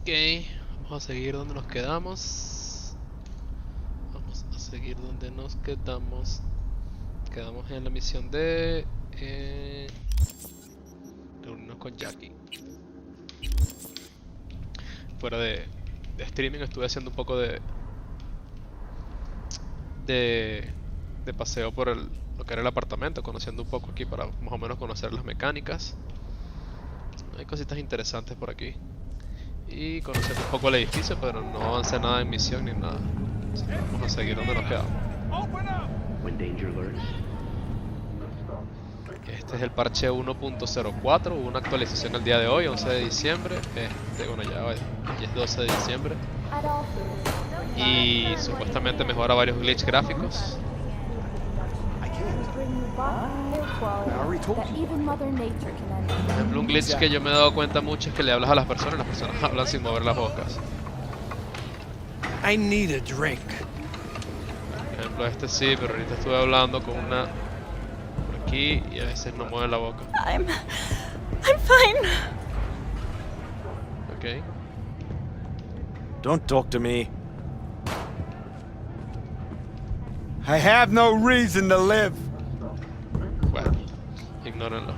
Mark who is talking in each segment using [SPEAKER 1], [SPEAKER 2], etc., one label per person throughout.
[SPEAKER 1] Ok, vamos a seguir donde nos quedamos. Vamos a seguir donde nos quedamos. Quedamos en la misión de reunirnos con Jackie. Fuera de streaming estuve haciendo un poco de, de paseo por lo que era el apartamento, conociendo un poco aquí para más o menos conocer las mecánicas. Hay cositas interesantes por aquí. Y conocer un poco el edificio, pero no avancé nada en misión ni nada. Así que vamos a seguir donde nos quedamos. Este es el parche 1.04, hubo una actualización el día de hoy, 11 de diciembre. Bueno, ya es 12 de diciembre. Y supuestamente mejora varios glitches gráficos. Por ejemplo, un glitch que yo me he dado cuenta mucho es que le hablas a las personas hablan sin mover las bocas.
[SPEAKER 2] I need a drink.
[SPEAKER 1] Por ejemplo, este sí, pero ahorita estuve hablando con una por aquí y a veces no mueve la boca.
[SPEAKER 3] I'm fine.
[SPEAKER 1] Ok.
[SPEAKER 2] Don't talk to me. I have no reason to live.
[SPEAKER 1] Bueno, ignórenlo.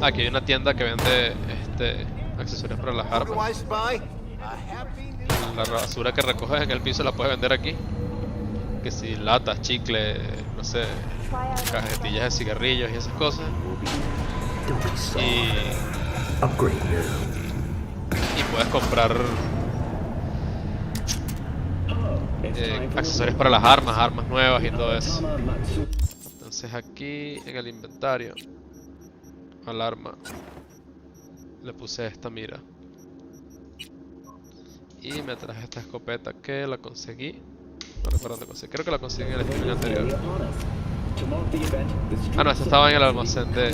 [SPEAKER 1] Aquí hay una tienda que vende accesorios para las armas. La basura que recoges en el piso la puedes vender aquí. Que si latas, chicle, no sé, cajetillas de cigarrillos y esas cosas. Y puedes comprar accesorios para las armas nuevas y todo eso. Entonces aquí en el inventario al arma le puse esta mira y me traje esta escopeta que la conseguí, no recuerdo dónde conseguí, creo que la conseguí en el streaming anterior. Ah no, esta estaba en el almacén de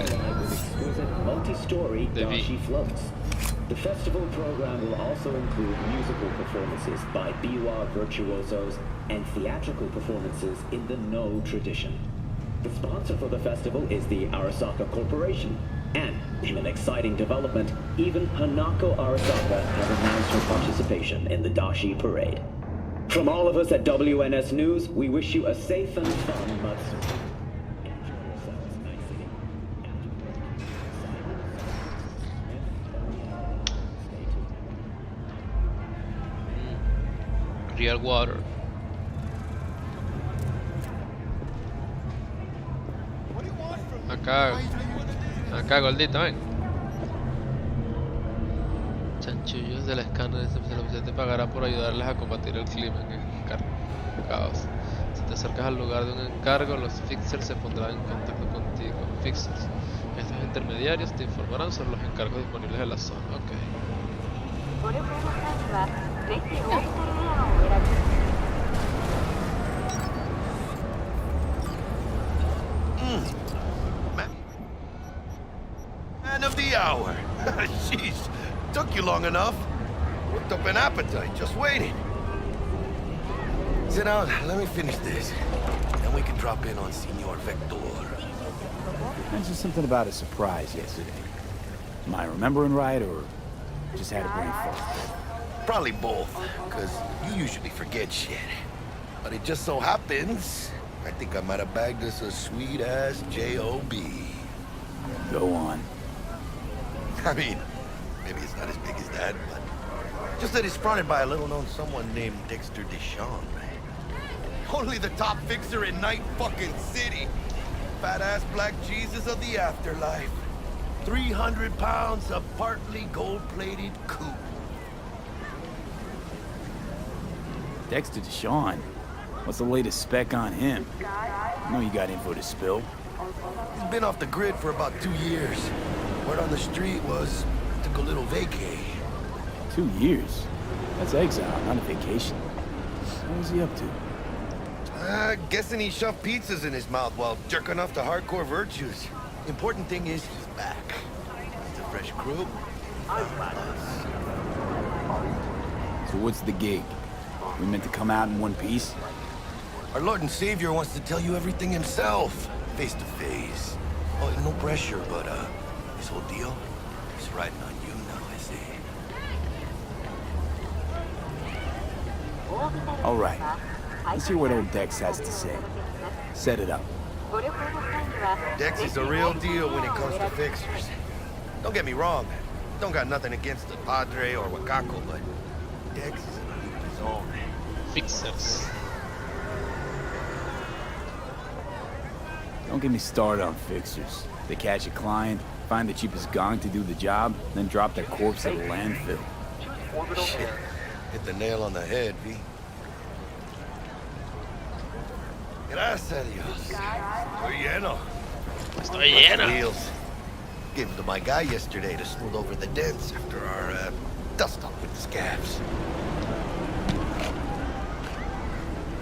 [SPEAKER 1] V.
[SPEAKER 4] The festival program will also include musical performances by biwa virtuosos and theatrical performances in the No tradition. The sponsor for the festival is the Arasaka Corporation, and in an exciting development, even Hanako Arasaka has announced her participation in the Dashi Parade. From all of us at WNS News, we wish you a safe and fun Matsuri. Enjoy yourselves nicely.
[SPEAKER 1] Real water. Acá gordita, ven. Chanchullos del escáner, el te pagará por ayudarles a combatir el clima en el caos. Si te acercas al lugar de un encargo, los fixers se pondrán en contacto contigo. Fixers. Estos intermediarios te informarán sobre los encargos disponibles en la zona. Ok.
[SPEAKER 5] Man of the hour. Jeez, took you long enough. Worked up an appetite just waiting. Sit down, let me finish this. Then we can drop in on Senor Vector.
[SPEAKER 6] You mentioned something about a surprise yesterday. Am I remembering right, or just had a brain fart?
[SPEAKER 5] Probably both, because you usually forget shit. But it just so happens, I think I might have bagged us a sweet-ass J.O.B.
[SPEAKER 6] Go on.
[SPEAKER 5] I mean, maybe it's not as big as that, but just that it's fronted by a little-known someone named Dexter Deshawn. Only the top fixer in Night fucking City. Fat-ass black Jesus of the afterlife. 300 pounds of partly gold-plated coupe.
[SPEAKER 6] Dexter Deshawn. What's the latest spec on him? I know you got info to spill.
[SPEAKER 5] He's been off the grid for about 2 years. Word on the street was took a little vacay.
[SPEAKER 6] 2 years? That's exile, not a vacation. What was he up to?
[SPEAKER 5] Guessing he shoved pizzas in his mouth while jerking off to hardcore virtues. Important thing is he's back. It's a fresh crew.
[SPEAKER 6] So what's the gig? We meant to come out in one piece?
[SPEAKER 5] Our Lord and Savior wants to tell you everything himself, face to face. Oh, no pressure, but this whole deal is riding on you now, I see.
[SPEAKER 6] All right. Let's hear what old Dex has to say. Set it up.
[SPEAKER 5] Dex is a real deal when it comes to fixers. Don't get me wrong. Don't got nothing against the Padre or Wakako, but Dex is in a league of his own.
[SPEAKER 1] Fixers.
[SPEAKER 6] Don't get me started on fixers. They catch a client, find the cheapest gong to do the job, then drop their corpse at a landfill.
[SPEAKER 5] Shit. Hit the nail on the head, V. Gracias a Dios. Estoy lleno.
[SPEAKER 1] Estoy lleno.
[SPEAKER 5] Wheels. Gave them to my guy yesterday to smooth over the dents after our dust up with the scabs.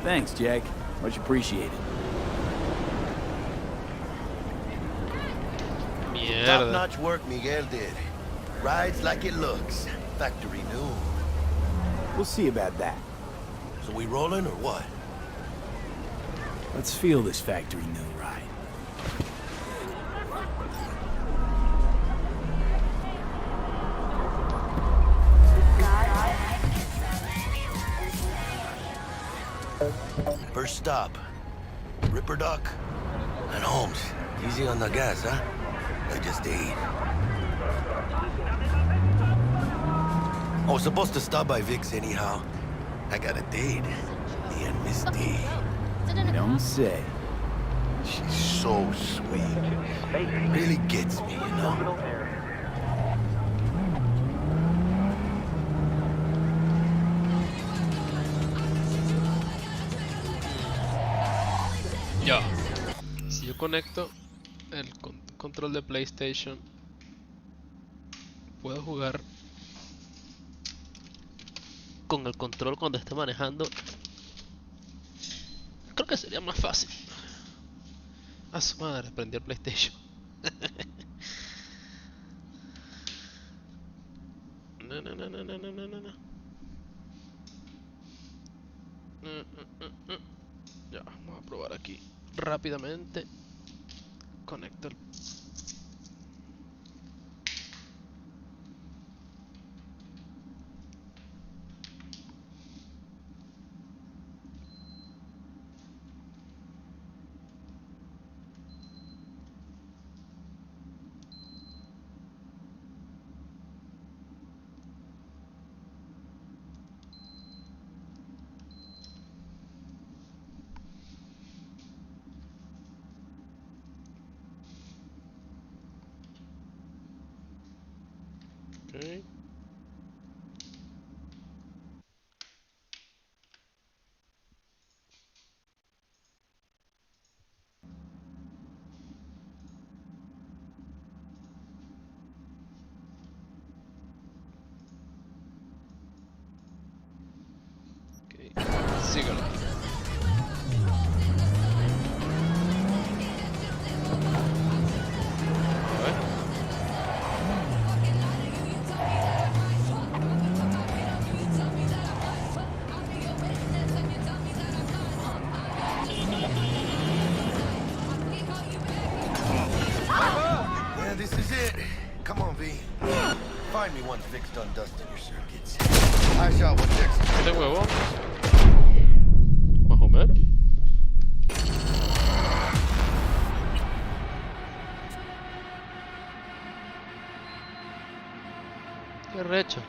[SPEAKER 6] Thanks, Jack. Much appreciated.
[SPEAKER 1] Mierda.
[SPEAKER 5] Top-notch work Miguel did. Rides like it looks. Factory new.
[SPEAKER 6] We'll see about that.
[SPEAKER 5] So we rolling or what?
[SPEAKER 6] Let's feel this factory new ride.
[SPEAKER 5] First stop. Ripper Duck and Holmes. Easy on the gas, huh? I just ate. I was supposed to stop by Vic's anyhow. I got a date. Me and Misty.
[SPEAKER 6] You don't say.
[SPEAKER 5] She's so sweet. Really gets me, you know?
[SPEAKER 1] Ya. Si yo conecto el control de PlayStation, puedo jugar con el control cuando esté manejando. Creo que sería más fácil. A su madre, prendí el PlayStation. No, no, no, no, no, no, no, no. Ya, vamos a probar aquí rápidamente. Conecto el... Okay. Okay. Sígalo. A ver.
[SPEAKER 5] Yeah, this is it. Come on, V. Find me once Vic's done dusting your circuits. I shot what Dex.
[SPEAKER 1] ¿Este huevo? Más o menos. Qué recho.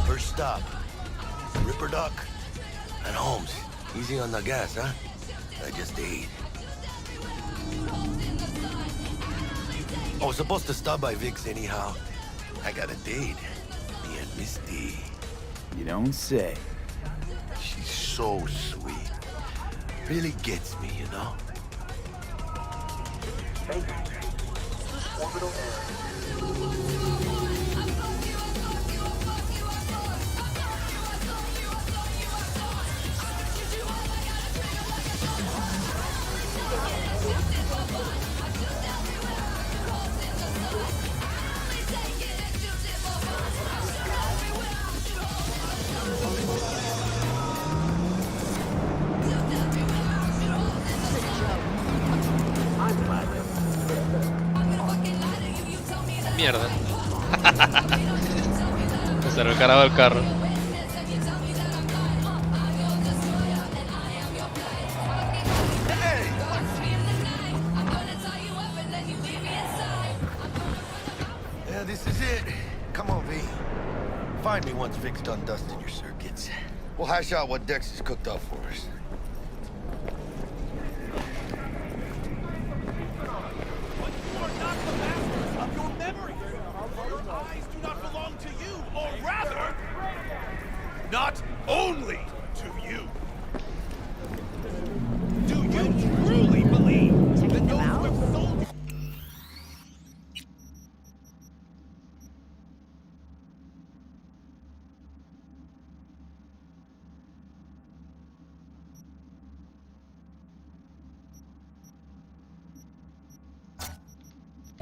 [SPEAKER 5] First stop. Ripper Duck and Holmes. Easy on the gas, huh? I just ate. I was supposed to stop by Vic's anyhow. I got a date. Me and Misty.
[SPEAKER 6] You don't say.
[SPEAKER 5] She's so sweet. Really gets me, you know?
[SPEAKER 1] Mierda. Me salió el carajo del carro.
[SPEAKER 5] Yeah, this is it. Come on, V. Find me once Vic's done dusting your circuits. We'll hash out what Dex has cooked up for us.
[SPEAKER 7] Not only to you. Do you truly believe that those who have sold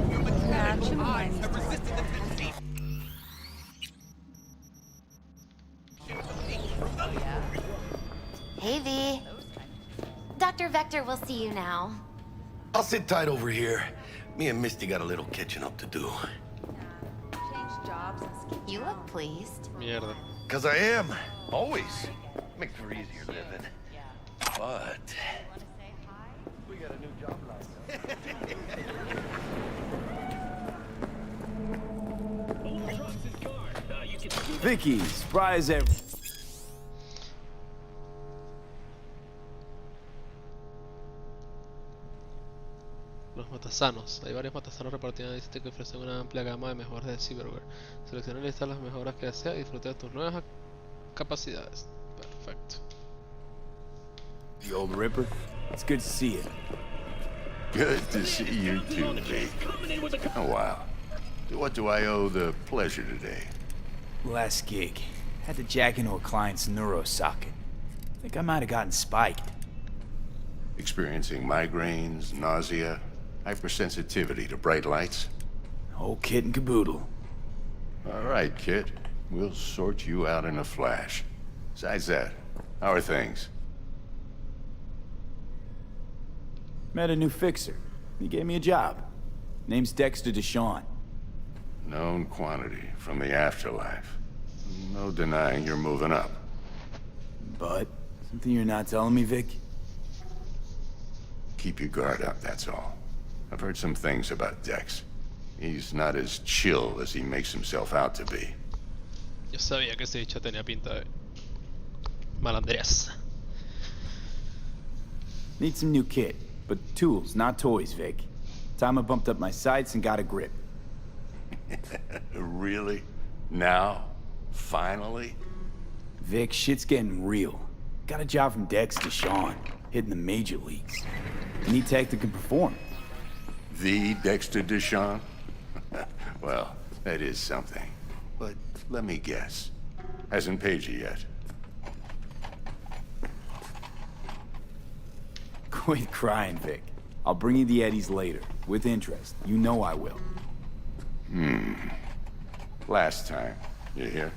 [SPEAKER 7] your mechanical eyes have resisted the temptation?
[SPEAKER 8] Hey, V. Dr. Vector will see you now.
[SPEAKER 5] I'll sit tight over here. Me and Misty got a little catching up to do.
[SPEAKER 8] You look pleased.
[SPEAKER 1] Mierda.
[SPEAKER 5] Cause I am. Always. Makes for easier living. But... we got a new job lined up.
[SPEAKER 6] Vicky, surprise every...
[SPEAKER 1] Los matasanos. Hay varios matasanos repartidos en el sitio que ofrecen una amplia gama de mejoras de Cyberware. Selecciona y lista las mejoras que deseas y disfruta de tus nuevas capacidades. Perfecto.
[SPEAKER 6] The old Ripper. It's good to see you.
[SPEAKER 9] Good to see you too, Vic. Oh, wow. To what do I owe the pleasure today?
[SPEAKER 6] Last gig. Had to jack into a client's neurosocket. Think I might have gotten spiked.
[SPEAKER 9] Experiencing migraines, nausea, hypersensitivity to bright lights?
[SPEAKER 6] Whole kit and caboodle.
[SPEAKER 9] All right, kid. We'll sort you out in a flash. Besides that, how are things?
[SPEAKER 6] Met a new fixer. He gave me a job. Name's Dexter Deshawn.
[SPEAKER 9] Known quantity from the afterlife. No denying you're moving up.
[SPEAKER 6] But, something you're not telling me, Vic?
[SPEAKER 9] Keep your guard up, that's all. I've heard some things about Dex. He's not as chill as he makes himself out to be.
[SPEAKER 1] Yo sabía que ese bicho tenía pinta de malandrías.
[SPEAKER 6] Need some new kit, but tools, not toys, Vic. Time I bumped up my sights and got a grip.
[SPEAKER 9] Really? Now? Finally?
[SPEAKER 6] Vic, shit's getting real. Got a job from Dex Deshawn, hitting the major leagues. Need tech that can perform.
[SPEAKER 9] The Dexter Deshawn? Well, that is something. But let me guess. Hasn't paid you yet.
[SPEAKER 6] Quit crying, Vic. I'll bring you the Eddies later, with interest. You know I will.
[SPEAKER 9] Last time. You hear?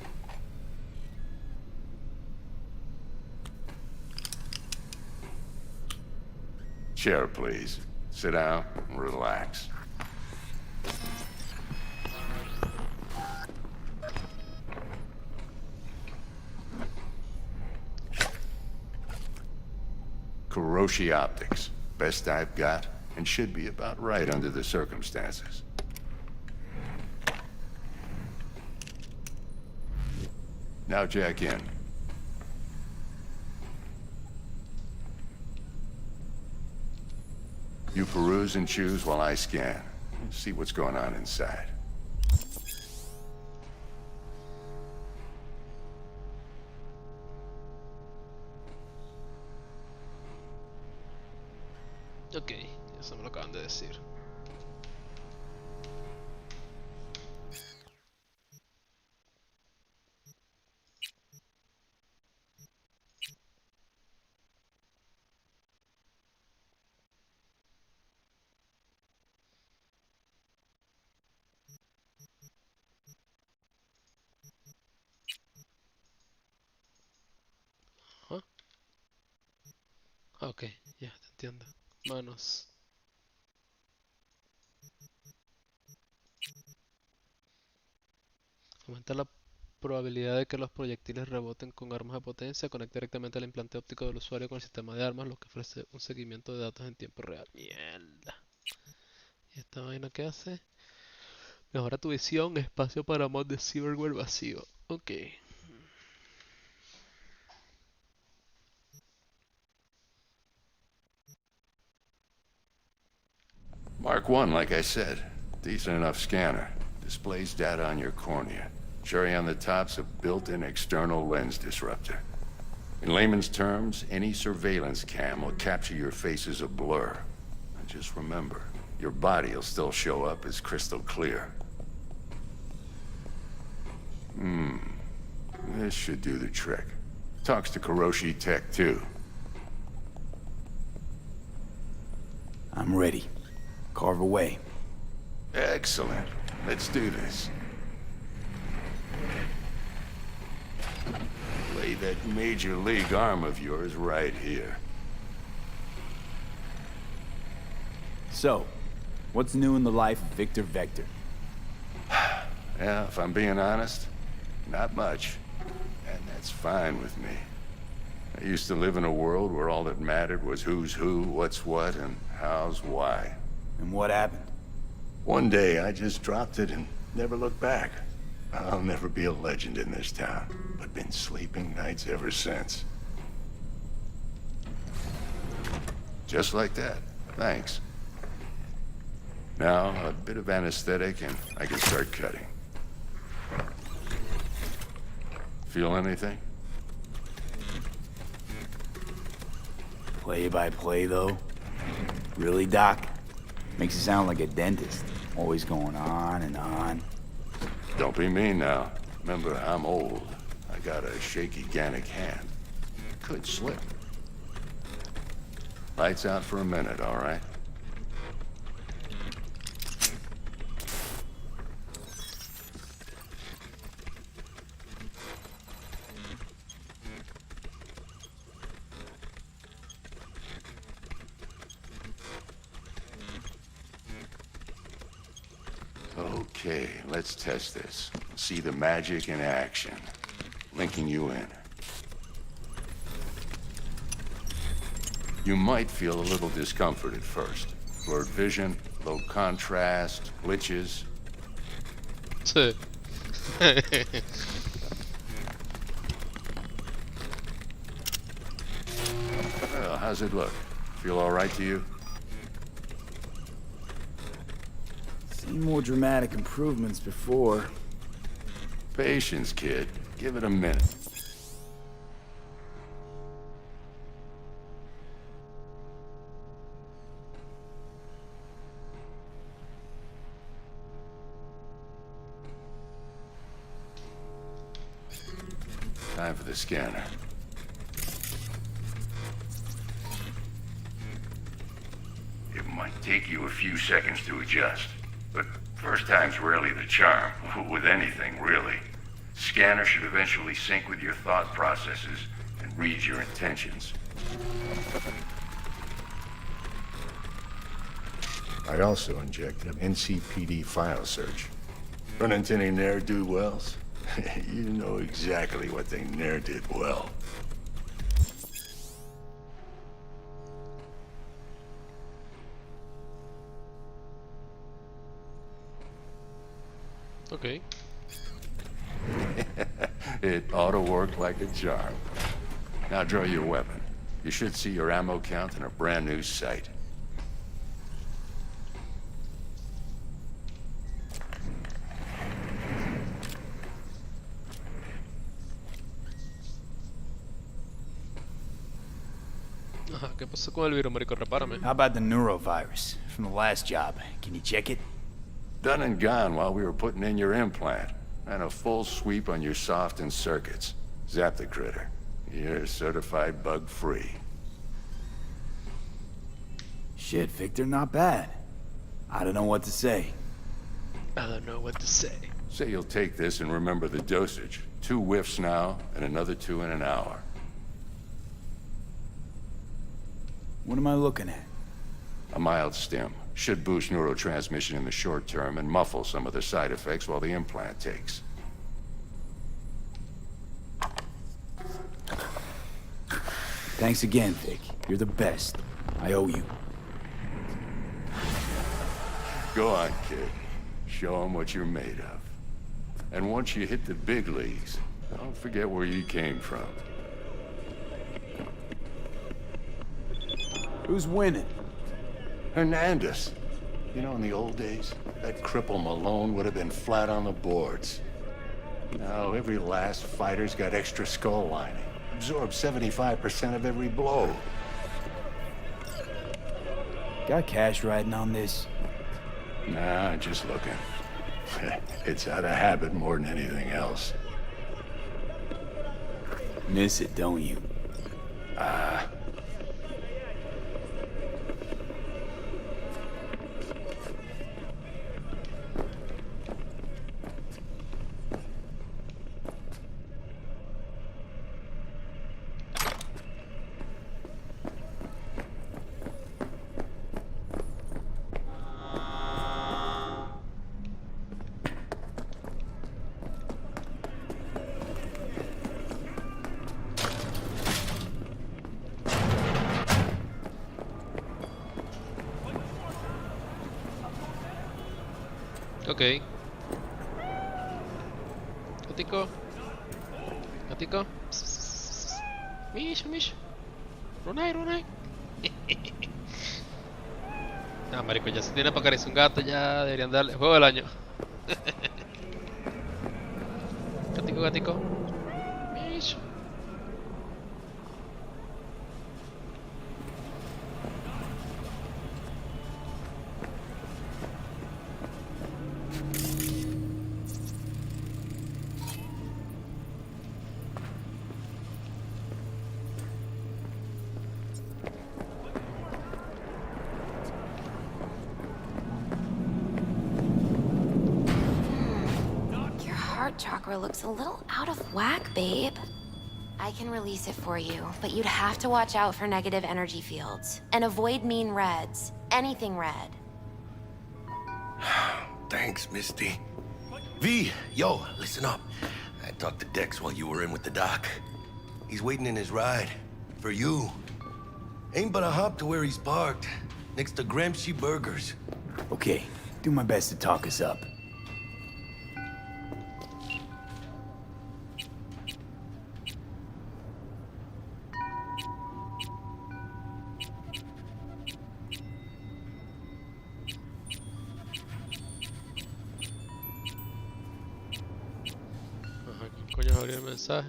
[SPEAKER 9] Chair, please. Sit down and relax. Kuroshi Optics. Best I've got, and should be about right under the circumstances. Now jack in. You peruse and choose while I scan. See what's going on inside.
[SPEAKER 1] Ok, eso me lo acaban de decir. Ajá. Ok, ya te entiendo. Manos. Aumenta la probabilidad de que los proyectiles reboten con armas de potencia. Conecta directamente al implante óptico del usuario con el sistema de armas, lo que ofrece un seguimiento de datos en tiempo real. Mierda. ¿Y esta vaina qué hace? Mejora tu visión, espacio para mod de cyberware vacío. Ok.
[SPEAKER 9] Mark 1, like I said. Decent enough scanner. Displays data on your cornea. Cherry on the top's a built-in external lens disruptor. In layman's terms, any surveillance cam will capture your face as a blur. And just remember, your body will still show up as crystal clear. This should do the trick. Talks to Kuroshi Tech, too.
[SPEAKER 6] I'm ready. Carve away.
[SPEAKER 9] Excellent. Let's do this. Lay that major league arm of yours right here.
[SPEAKER 6] So, what's new in the life of Victor Vector?
[SPEAKER 9] Yeah, if I'm being honest, not much. And that's fine with me. I used to live in a world where all that mattered was who's who, what's what, and how's why.
[SPEAKER 6] And what happened?
[SPEAKER 9] One day, I just dropped it and never looked back. I'll never be a legend in this town, but been sleeping nights ever since. Just like that. Thanks. Now, a bit of anesthetic and I can start cutting. Feel anything?
[SPEAKER 6] Play by play, though? Really, Doc? Makes you sound like a dentist. Always going on and on.
[SPEAKER 9] Don't be mean now. Remember, I'm old. I got a shaky Gannic hand. Could slip. Lights out for a minute, all right? Okay, let's test this. See the magic in action. Linking you in. You might feel a little discomfort at first. Blurred vision, low contrast, glitches. Well, how's it look? Feel all right to you?
[SPEAKER 6] Seen more dramatic improvements before.
[SPEAKER 9] Patience, kid. Give it a minute. Time for the scanner. It might take you a few seconds to adjust, but first time's rarely the charm, with anything, really. Scanner should eventually sync with your thought processes and read your intentions. I also injected an NCPD file search. Run into any ne'er-do-wells? You know exactly what they ne'er did well.
[SPEAKER 1] Ok.
[SPEAKER 9] It ought to work like a charm. Now draw your weapon. You should see your ammo count in a brand new sight.
[SPEAKER 1] Ajá, ¿qué pasó con el virus, marico? Repárame.
[SPEAKER 6] How about the neurovirus from the last job? Can you check it?
[SPEAKER 9] Done and gone while we were putting in your implant. And a full sweep on your soft and circuits. Zap the critter. You're certified bug-free.
[SPEAKER 6] Shit, Victor, not bad. I don't know what to say.
[SPEAKER 1] I don't know what to say.
[SPEAKER 9] Say you'll take this and remember the dosage. 2 whiffs now, and another 2 in an hour.
[SPEAKER 6] What am I looking at?
[SPEAKER 9] A mild stim. Should boost neurotransmission in the short term and muffle some of the side effects while the implant takes.
[SPEAKER 6] Thanks again, Vic. You're the best. I owe you.
[SPEAKER 9] Go on, kid. Show them what you're made of. And once you hit the big leagues, don't forget where you came from.
[SPEAKER 6] Who's winning?
[SPEAKER 9] Hernandez. You know, in the old days, that cripple Malone would have been flat on the boards. Now, every last fighter's got extra skull lining. Absorbs 75% of every blow.
[SPEAKER 6] Got cash riding on this?
[SPEAKER 9] Nah, just looking. It's out of habit more than anything else.
[SPEAKER 6] Miss it, don't you?
[SPEAKER 1] Ok. Gatico. Gatico. Mish, mish. Runay, runay. Ah, marico, ya se tiene para acariciar un gato, ya deberían darle juego del año. Gatico, gatico. Mish.
[SPEAKER 8] Chakra looks a little out of whack, babe. I can release it for you, but you'd have to watch out for negative energy fields. And avoid mean reds. Anything red.
[SPEAKER 5] Thanks, Misty. V, yo, listen up. I talked to Dex while you were in with the doc. He's waiting in his ride. For you. Ain't but a hop to where he's parked. Next to Gramsci Burgers.
[SPEAKER 6] Okay, do my best to talk us up.
[SPEAKER 1] Coño, abrí el mensaje.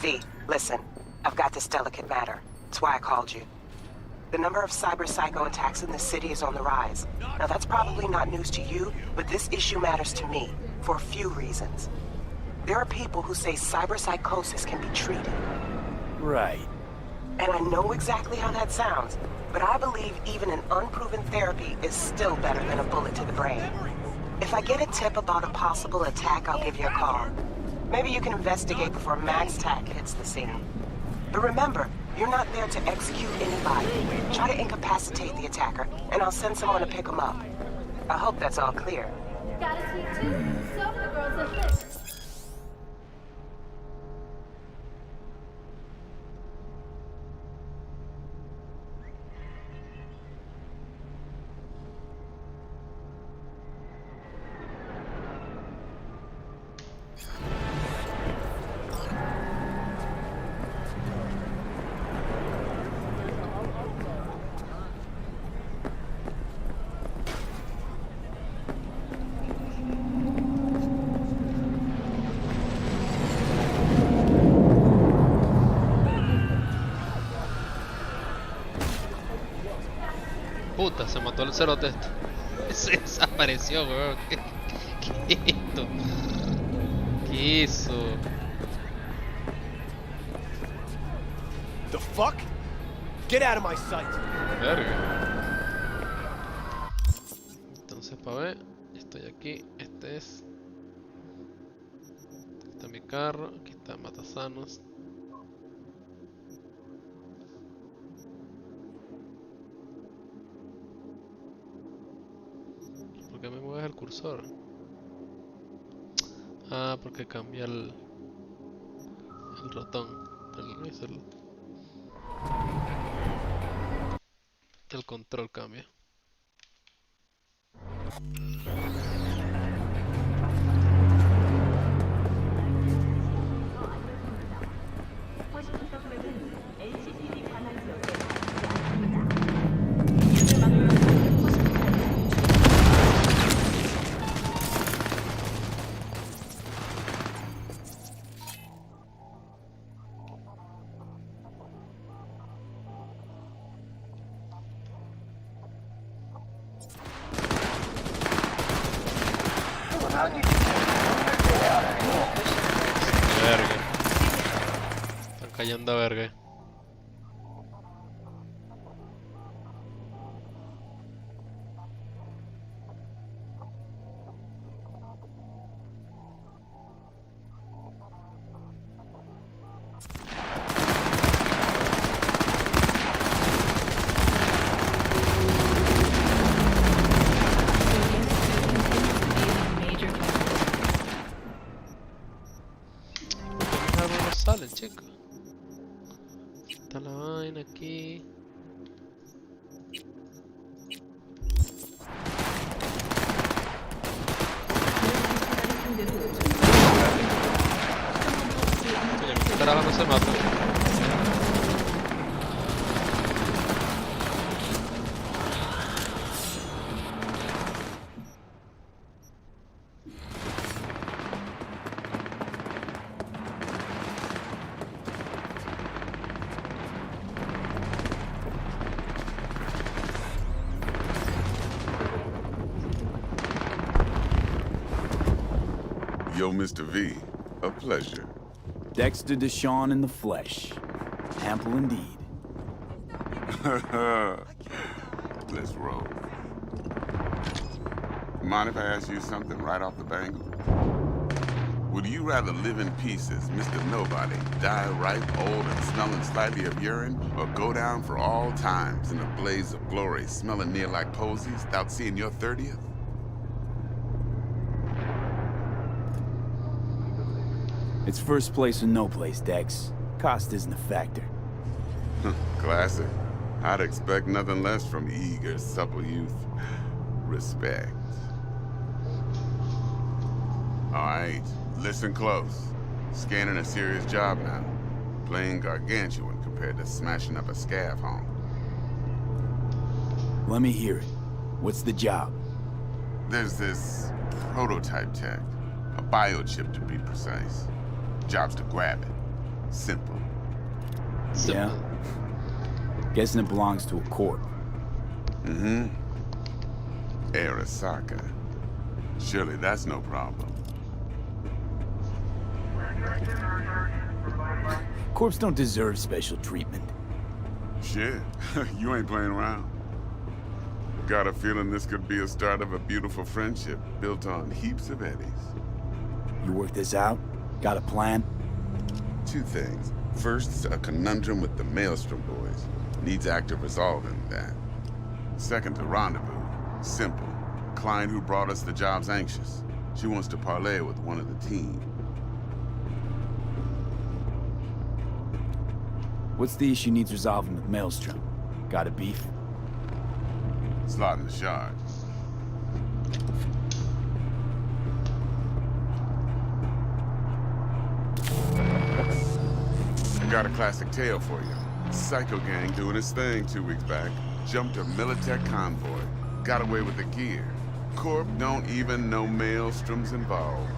[SPEAKER 10] V, listen. I've got this delicate matter. That's why I called you. The number of cyber psycho attacks in the city is on the rise. Now that's probably not news to you, but this issue matters to me, for a few reasons. There are people who say cyber psychosis can be treated.
[SPEAKER 6] Right.
[SPEAKER 10] And I know exactly how that sounds, but I believe even an unproven therapy is still better than a bullet to the brain. If I get a tip about a possible attack, I'll give you a call. Maybe you can investigate before Mxter hits the scene. But remember, you're not there to execute anybody. Try to incapacitate the attacker, and I'll send someone to pick him up. I hope that's all clear.
[SPEAKER 11] Got a sweet tooth? So for the girls at this.
[SPEAKER 1] Puta, se mató el cerote este. Se desapareció, weón. ¿Qué es esto? ¿Qué hizo?
[SPEAKER 7] The fuck? Get out of my sight.
[SPEAKER 1] Verga. Entonces, para ver, estoy aquí. Este es. Este es mi carro. Aquí está Está matasanos. ¿Por qué me mueves el cursor? Ah, porque cambia el ratón. El control cambia. Verga. Están cayendo a verga. No sale, chico. Está la vaina aquí. Oye, mi carajo no se mata.
[SPEAKER 2] Yo, Mr. V, a pleasure.
[SPEAKER 6] Dexter Deshawn in the flesh. Ample indeed.
[SPEAKER 2] Let's roll. Mind if I ask you something right off the bangle? Would you rather live in pieces, Mr. Nobody, die ripe, old, and smelling slightly of urine, or go down for all times in a blaze of glory, smelling near like posies, without seeing your 30th?
[SPEAKER 6] It's first place or no place, Dex. Cost isn't a factor.
[SPEAKER 2] Classic. I'd expect nothing less from eager, supple youth. Respect. All right, listen close. Scanning a serious job now. Playing gargantuan compared to smashing up a scav home.
[SPEAKER 6] Let me hear it. What's the job?
[SPEAKER 2] There's this prototype tech. A biochip to be precise. Job's to grab it. Simple.
[SPEAKER 6] Yeah? Guessing it belongs to a corp.
[SPEAKER 2] Mm-hmm. Arasaka. Surely that's no problem.
[SPEAKER 6] Corps don't deserve special treatment.
[SPEAKER 2] Shit, you ain't playing around. Got a feeling this could be a start of a beautiful friendship built on heaps of eddies.
[SPEAKER 6] You work this out? Got a plan?
[SPEAKER 2] Two things. First, a conundrum with the Maelstrom boys. Needs active resolving, that. Second, a rendezvous. Simple. Client who brought us the job's anxious. She wants to parlay with one of the team.
[SPEAKER 6] What's the issue needs resolving with Maelstrom? Got a beef?
[SPEAKER 2] Slotting the shard. Got a classic tale for you. Psycho gang doing his thing 2 weeks back. Jumped a Militech convoy. Got away with the gear. Corp don't even know Maelstrom's involved.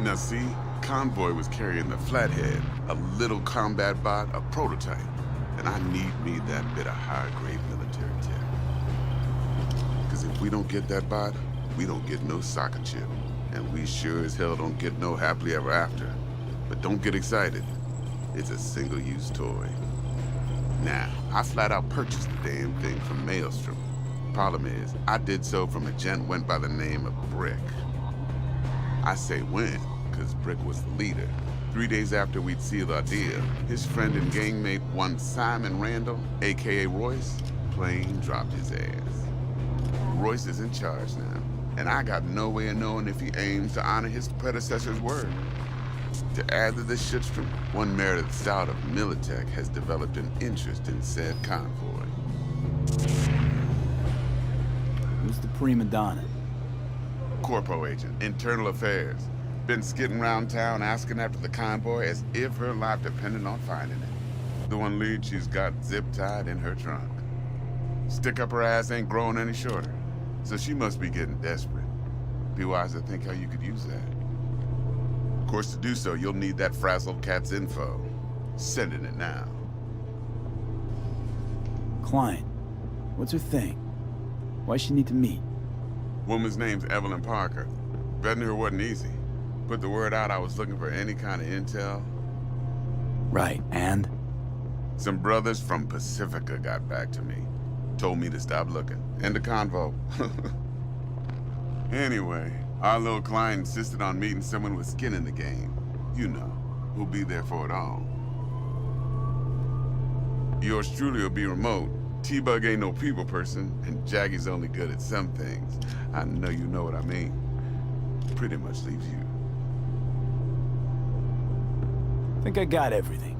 [SPEAKER 2] Now see, convoy was carrying the Flathead, a little combat bot, a prototype. And I need me that bit of high-grade military tech. Because if we don't get that bot, we don't get no soccer chip. And we sure as hell don't get no happily ever after. But don't get excited. It's a single-use toy. Now, I flat out purchased the damn thing from Maelstrom. Problem is, I did so from a gent went by the name of Brick. I say when, because Brick was the leader. 3 days after we'd sealed our deal, his friend and gangmate, one Simon Randall, aka Royce, plain dropped his ass. Royce is in charge now, and I got no way of knowing if he aims to honor his predecessor's word. To add to this shitstorm, one Meredith Stout of Militech has developed an interest in said convoy.
[SPEAKER 6] Who's the prima donna?
[SPEAKER 2] Corpo agent, internal affairs. Been skidding around town asking after the convoy as if her life depended on finding it. The one lead she's got zip-tied in her trunk. Stick up her ass ain't growing any shorter, so she must be getting desperate. Be wise to think how you could use that. Of course, to do so, you'll need that frazzled cat's info. Sending it now.
[SPEAKER 6] Client. What's her thing? Why she need to meet?
[SPEAKER 2] Woman's name's Evelyn Parker. Vetting her wasn't easy. Put the word out I was looking for any kind of intel.
[SPEAKER 6] Right, and?
[SPEAKER 2] Some brothers from Pacifica got back to me. Told me to stop looking. End of convo. Anyway, our little client insisted on meeting someone with skin in the game. You know, who'll be there for it all. Yours truly will be remote. T-Bug ain't no people person, and Jaggy's only good at some things. I know you know what I mean. Pretty much leaves you.
[SPEAKER 6] Think I got everything.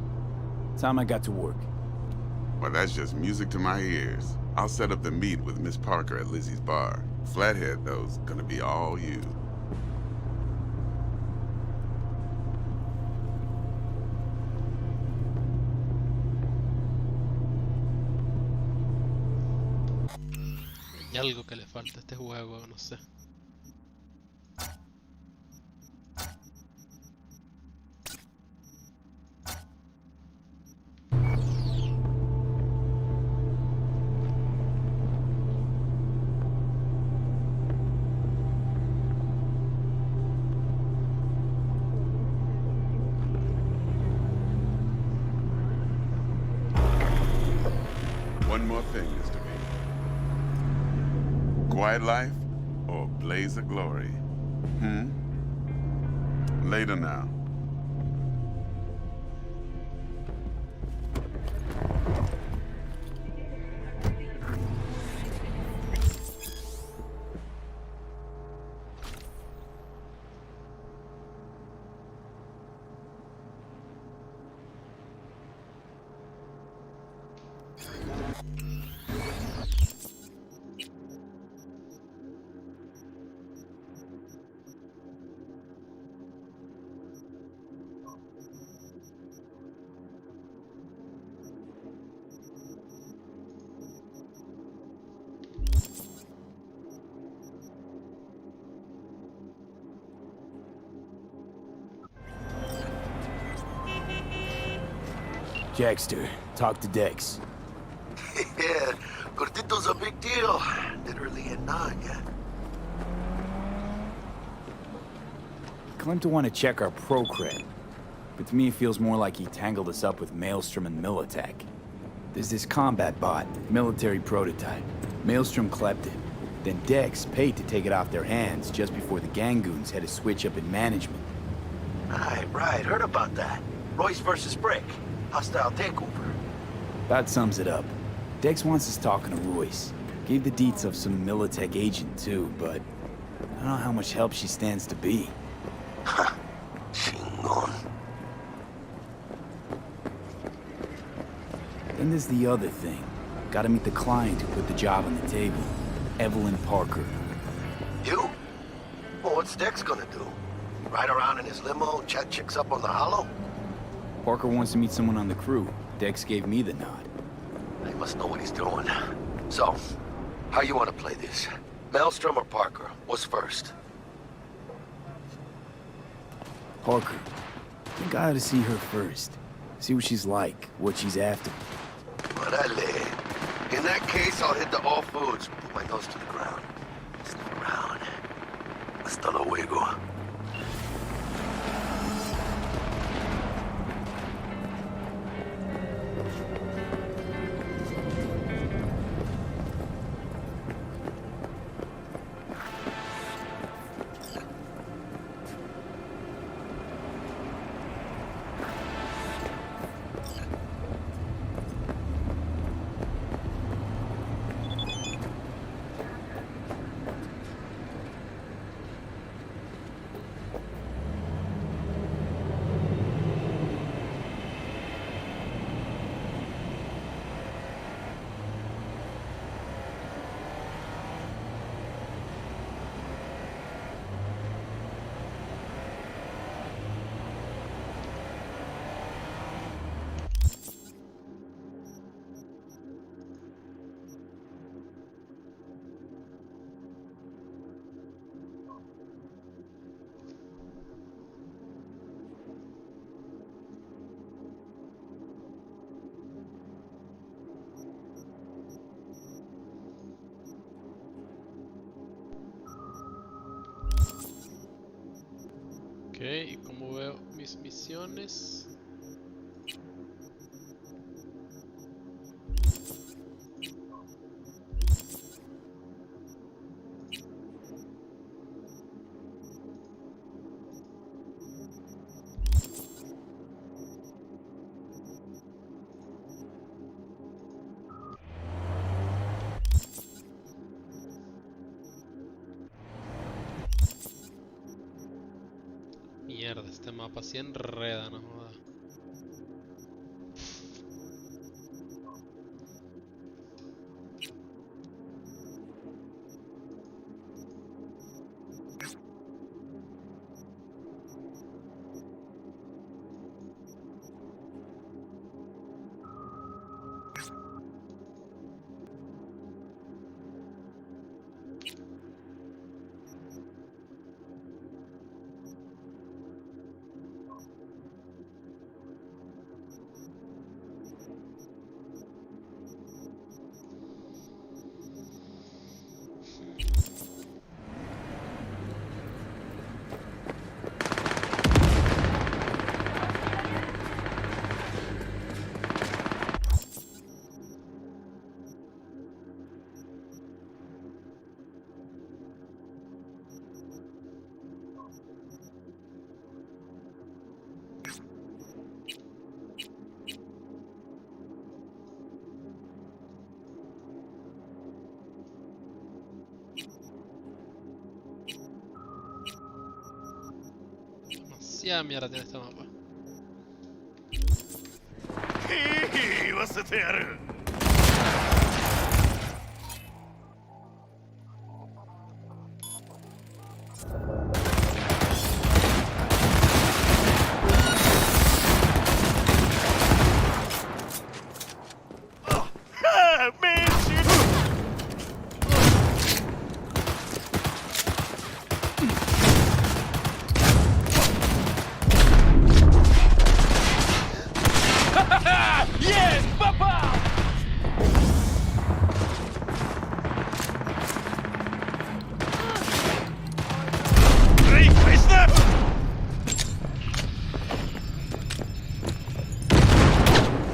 [SPEAKER 6] Time I got to work.
[SPEAKER 2] Well, that's just music to my ears. I'll set up the meet with Miss Parker at Lizzie's bar. Flathead, though's gonna be all you.
[SPEAKER 1] Hay algo que le falta a este juego, no sé.
[SPEAKER 2] One more thing, Mr. B. Quiet life or blaze of glory? Later now.
[SPEAKER 6] Jackster, talk to Dex.
[SPEAKER 5] Yeah, Cortito's a big deal. Literally a Nanya.
[SPEAKER 6] Claimed to want to check our pro-cred, but to me it feels more like he tangled us up with Maelstrom and Militech. There's this combat bot, military prototype. Maelstrom clept it. Then Dex paid to take it off their hands just before the Gangoons had a switch up in management.
[SPEAKER 5] Right, heard about that. Royce versus Brick. Hostile takeover.
[SPEAKER 6] That sums it up. Dex wants us talking to Royce. Gave the deets of some Militech agent too, but I don't know how much help she stands to be.
[SPEAKER 5] Ha! Chingon.
[SPEAKER 6] Then there's the other thing. Gotta meet the client who put the job on the table. Evelyn Parker.
[SPEAKER 5] You? Well, what's Dex gonna do? Ride around in his limo, chat chicks up on the hollow?
[SPEAKER 6] Parker wants to meet someone on the crew. Dex gave me the nod.
[SPEAKER 5] He must know what he's doing. So, how you want to play this? Maelstrom or Parker? What's first?
[SPEAKER 6] Parker. Think I ought to see her first. See what she's like, what she's after.
[SPEAKER 5] Orale. In that case, I'll hit the all foods. Put my nose to the ground. Sniff around. Hasta luego.
[SPEAKER 1] Ok, ¿y cómo veo mis misiones? Mierda, este mapa sí enreda, no joda. Demasiada mierda tiene este mapa.
[SPEAKER 7] Yes, papa!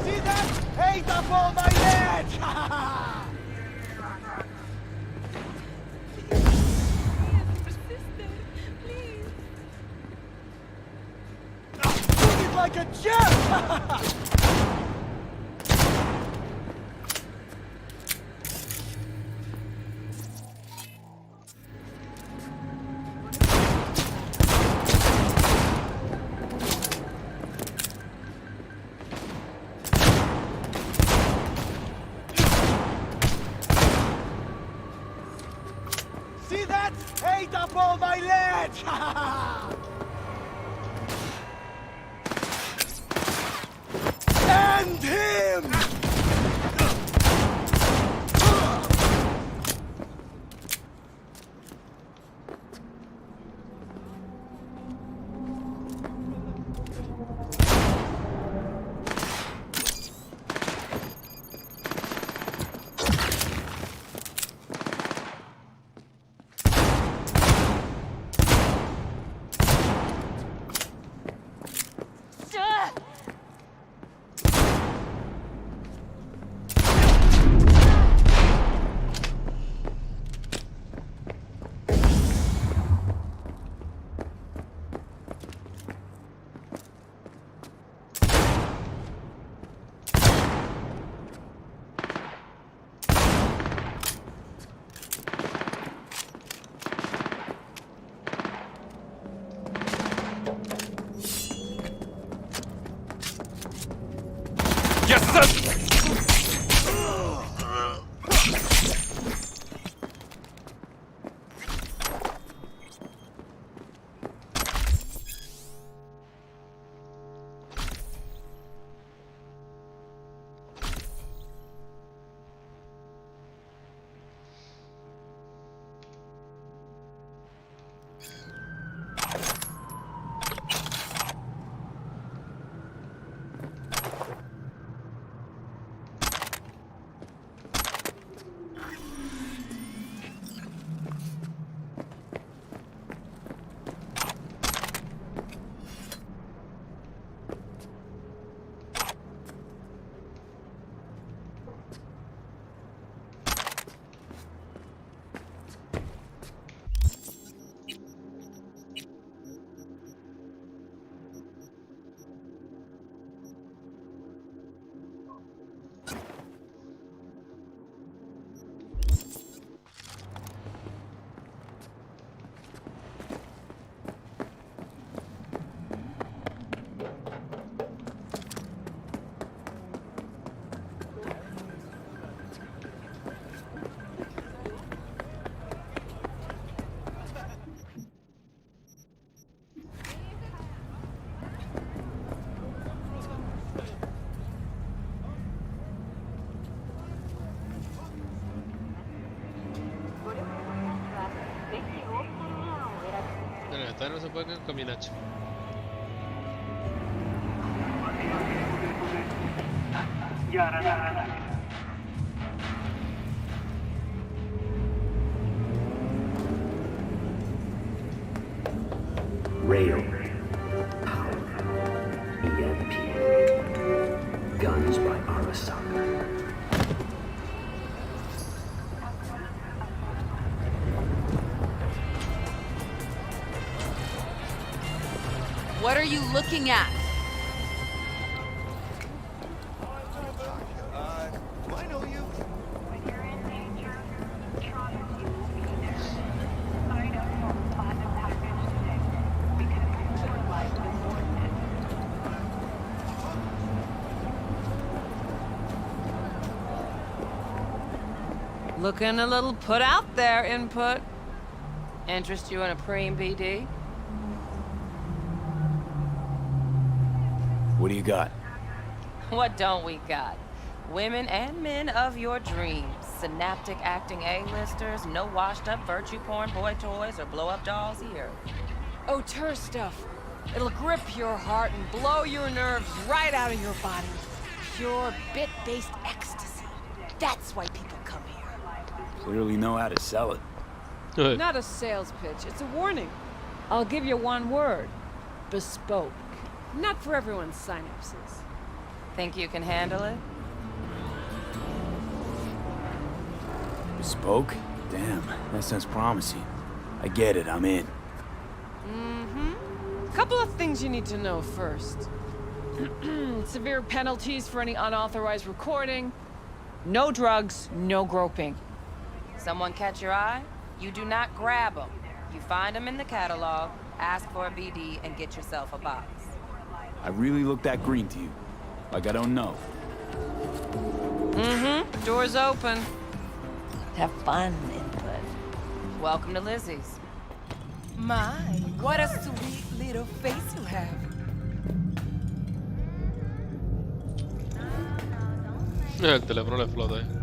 [SPEAKER 7] See that? Hate up all my head! Shoot it like a jet! See that? Ate up all my lead! End him!
[SPEAKER 1] Apenas se puede caminar.
[SPEAKER 4] Rail. Power. EMP. Guns by Arasaka.
[SPEAKER 12] What are you looking at?
[SPEAKER 5] Do I know you?
[SPEAKER 12] Looking a little put out there, Input. Interest you in a preem BD?
[SPEAKER 6] What do you got?
[SPEAKER 12] What don't we got? Women and men of your dreams. Synaptic acting A-listers, no washed-up virtue porn boy toys, or blow-up dolls here. Auteur stuff. It'll grip your heart and blow your nerves right out of your body. Pure bit-based ecstasy. That's why people come here.
[SPEAKER 6] Clearly know how to sell it.
[SPEAKER 12] Not a sales pitch, it's a warning. I'll give you one word. Bespoke. Not for everyone's synapses. Think you can handle it?
[SPEAKER 6] Bespoke? Damn, that sounds promising. I get it, I'm in.
[SPEAKER 12] Couple of things you need to know first. Severe penalties for any unauthorized recording. No drugs, no groping. Someone catch your eye? You do not grab them. You find them in the catalog, ask for a BD, and get yourself a box.
[SPEAKER 6] I really look that green to you. Like I don't know.
[SPEAKER 12] Door's open.
[SPEAKER 3] Have fun, Input.
[SPEAKER 12] Welcome to Lizzie's. My, what a sweet little face you have.
[SPEAKER 1] El teléfono le explota ahí.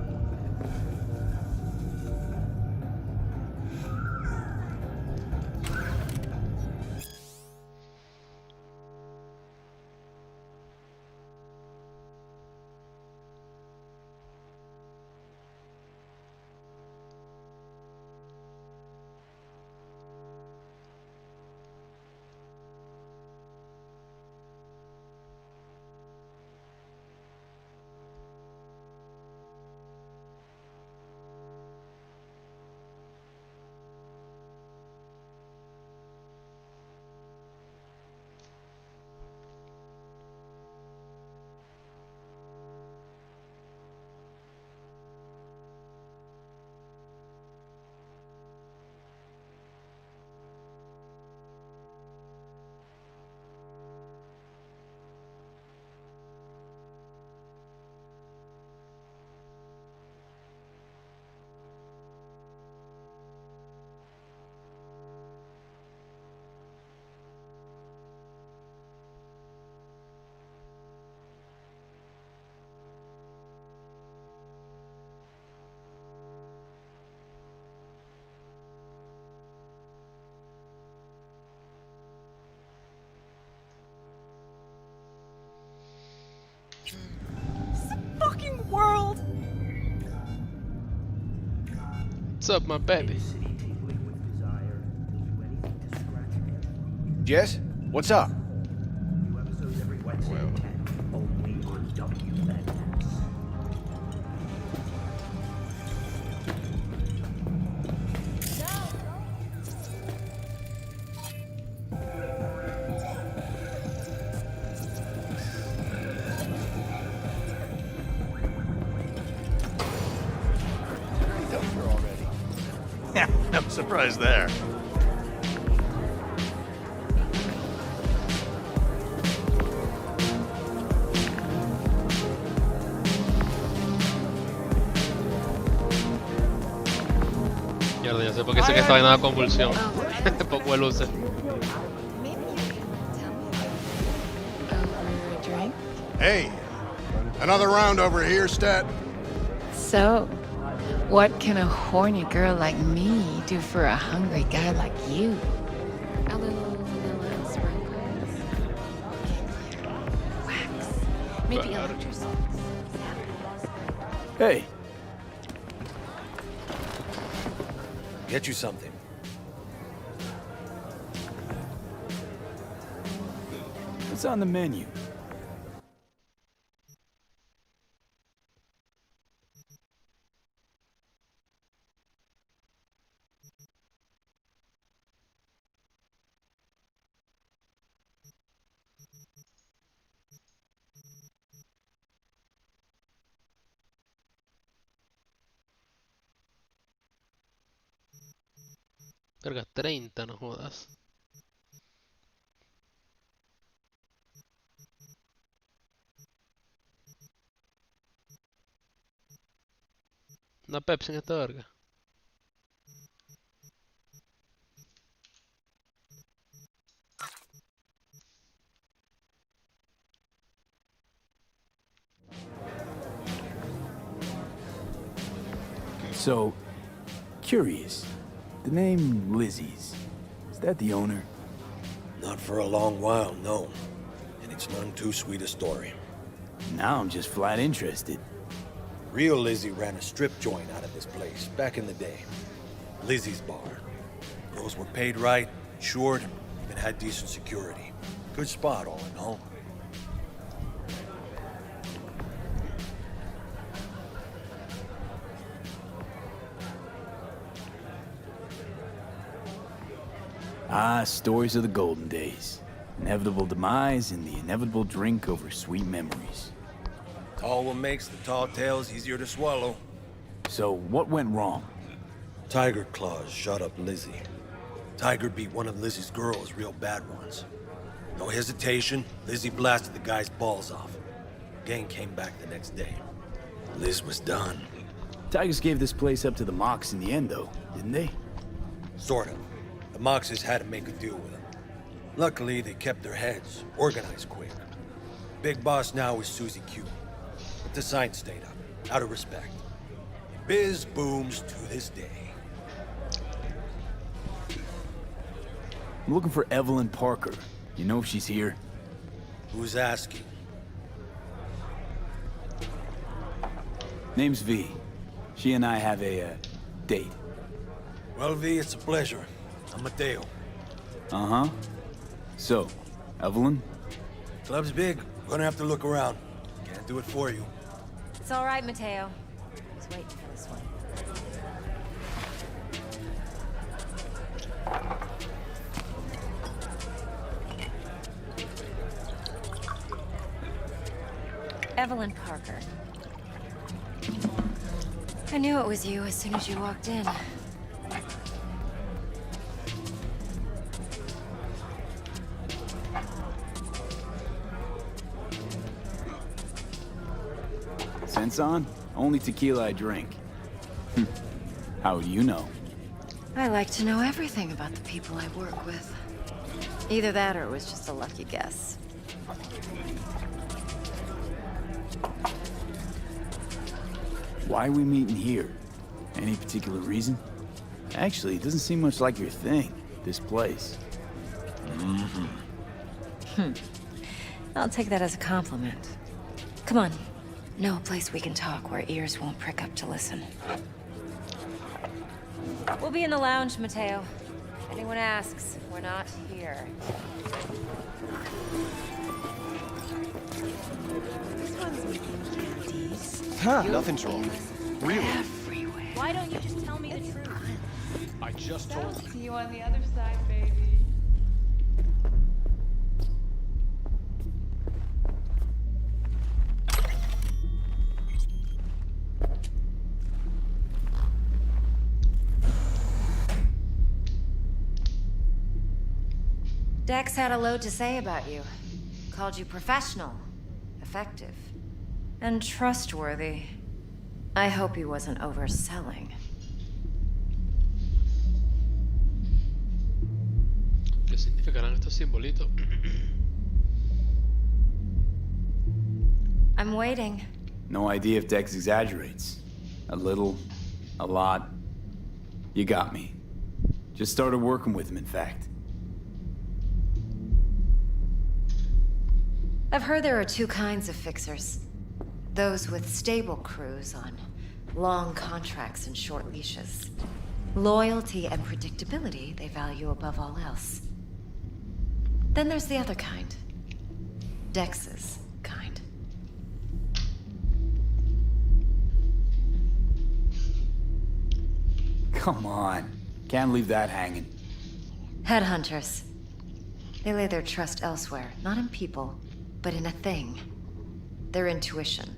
[SPEAKER 3] Fucking world!
[SPEAKER 1] What's up, my baby?
[SPEAKER 7] Jess, what's up?
[SPEAKER 5] Yeah, no surprise there.
[SPEAKER 1] Mierda, ya sé por qué sé que esta vaina da convulsión. Poco de luces.
[SPEAKER 7] Hey, another round over here, Stat.
[SPEAKER 3] So, what can a horny girl like me do for a hungry guy like you? A little
[SPEAKER 8] Maybe
[SPEAKER 1] ver.
[SPEAKER 8] electricity.
[SPEAKER 6] Hey,
[SPEAKER 7] Get you something.
[SPEAKER 6] what's on the menu?
[SPEAKER 1] Verga, 30, no jodas. Una Pepsi en esta verga.
[SPEAKER 6] So, curious. The name Lizzie's. Is that the owner?
[SPEAKER 7] Not for a long while, no. And it's none too sweet a story.
[SPEAKER 6] Now I'm just flat interested.
[SPEAKER 7] Real Lizzie ran a strip joint out of this place back in the day. Lizzie's Bar. Girls were paid right, insured, even had decent security. Good spot, all in all.
[SPEAKER 6] Ah, stories of the golden days. Inevitable demise and the inevitable drink over sweet memories.
[SPEAKER 7] All what makes the tall tales easier to swallow.
[SPEAKER 6] So, what went wrong?
[SPEAKER 7] Tiger Claws shot up Lizzie. Tiger beat one of Lizzie's girls real bad once. No hesitation, Lizzie blasted the guy's balls off. Gang came back the next day. Liz was done.
[SPEAKER 6] Tigers gave this place up to the Mox in the end, though, didn't they?
[SPEAKER 7] Sort of. The Moxes had to make a deal with them. Luckily, they kept their heads, organized quick. Big boss now is Susie Q. But the sign stayed up, out of respect. Biz booms to this day.
[SPEAKER 6] I'm looking for Evelyn Parker. You know if she's here?
[SPEAKER 7] Who's asking?
[SPEAKER 6] Name's V. She and I have a, date.
[SPEAKER 7] Well, V, it's a pleasure. I'm Mateo.
[SPEAKER 6] Uh-huh. So, Evelyn?
[SPEAKER 7] Club's big. Gonna have to look around. Can't do it for you.
[SPEAKER 13] It's all right, Mateo. I was waiting for this one. Evelyn Parker. I knew it was you as soon as you walked in.
[SPEAKER 6] Sense on? Only tequila I drink. How do you know?
[SPEAKER 13] I like to know everything about the people I work with. Either that or it was just a lucky guess.
[SPEAKER 6] Why are we meeting here? Any particular reason? Actually, it doesn't seem much like your thing, this place.
[SPEAKER 13] I'll take that as a compliment. Come on. Know a place we can talk where ears won't prick up to listen. We'll be in the lounge, Mateo. If anyone asks, we're not here.
[SPEAKER 7] Nothing's wrong. Really?
[SPEAKER 11] Why don't you just tell me the truth?
[SPEAKER 7] I just told you.
[SPEAKER 12] See you on the other side, baby.
[SPEAKER 13] Dex had a load to say about you. Called you professional, effective, and trustworthy. I hope he wasn't overselling.
[SPEAKER 1] ¿Qué significarán estos simbolitos?
[SPEAKER 13] I'm waiting.
[SPEAKER 6] No idea if Dex exaggerates. A little, a lot. You got me. Just started working with him, in fact.
[SPEAKER 13] I've heard there are two kinds of fixers. Those with stable crews on long contracts and short leashes. Loyalty and predictability they value above all else. Then there's the other kind. Dex's kind.
[SPEAKER 6] Come on. Can't leave that hanging.
[SPEAKER 13] Headhunters. They lay their trust elsewhere, not in people, but in a thing. Their intuition.